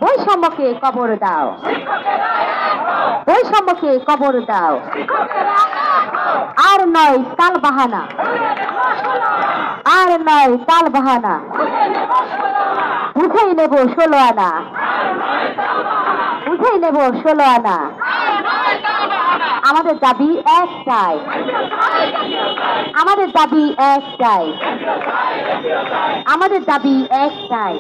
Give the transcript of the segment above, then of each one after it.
বৈষম্যকে কবর দাও, বৈষম্যকে কবর দাও। আর নয় তাল বাহানা, আর নয় তাল বাহানা, বুঝেই নেব 16 আনা, বুঝেই নেব 16 আনা। আমাদের দাবি একটাই, আমাদের দাবি একটাই, আমাদের দাবি একটাই।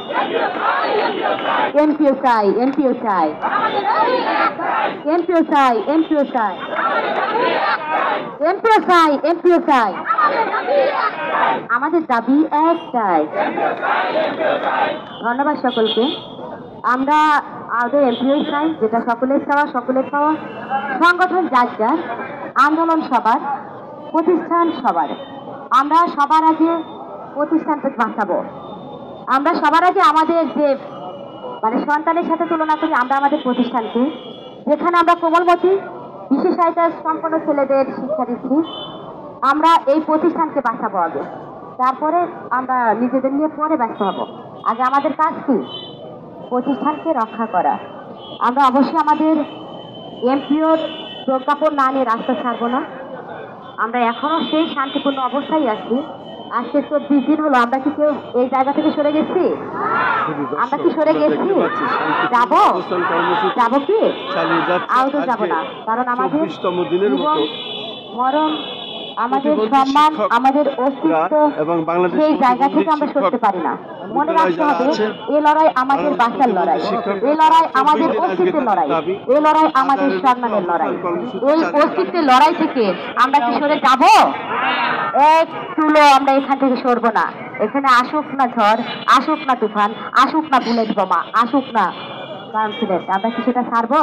এমপিও চাই, এমপিও চাই, এমপিও চাই, এমপিও চাই, এমপিও চাই, এমপিও চাই। আমাদের দাবি একটাই। ধন্যবাদ সকলকে। আমরা আমাদের এমপিও চাই, যেটা সকলের চাওয়া, সকলের চাওয়া। সংগঠন যার যার, আন্দোলন সবার, প্রতিষ্ঠান সবার। আমরা সবার আগে প্রতিষ্ঠানকে বাঁচাবো। আমরা সবার আগে আমাদের যে সন্তানের সাথে তুলনা করি আমরা আমাদের প্রতিষ্ঠানকে, যেখানে আমরা কোমলমতি বিশেষায়িতা সম্পন্ন ছেলেদের শিক্ষা দিচ্ছি। আমরা এই প্রতিষ্ঠানকে বাঁচাবো আগে, তারপরে আমরা নিজেদের নিয়ে পরে ব্যস্ত হব। আগে আমাদের কাজ কি? প্রতিষ্ঠানকে রক্ষা করা। আমরা অবশ্যই আমাদের এমপিওর প্রজ্ঞাপন না নিয়ে রাস্তা ছাড়বো না। আমরা এখনো সেই শান্তিপূর্ণ অবস্থায় আছি। আজকে 24 দিন হলো। আমরা কি কেউ এই জায়গা থেকে সরে গেছি? আমরা কি সরে গেছি? যাবো যাবো কি? আদৌ যাবো না, কারণ আমাদের মরণ, আমাদের সম্মান, আমাদের অস্তিত্ব সেই জায়গা থেকে আমরা সরতে পারি না। মনে রাখতে হবে, এই লড়াই আমাদের বাঁচার লড়াই, এই লড়াই আমাদের অস্তিত্বের লড়াই, এই লড়াই আমাদের সম্মানের লড়াই। এই অস্তিত্বের লড়াই থেকে আমরা কি সরে যাবো? এক চুলো আমরা এখান থেকে সরবো না। এখানে আসুক না ঝড়, আসুক না তুফান, আসুক না বুলেট বোমা, আসুক না কাউন্সিলেট, আমরা কি সেটা ছাড়বো?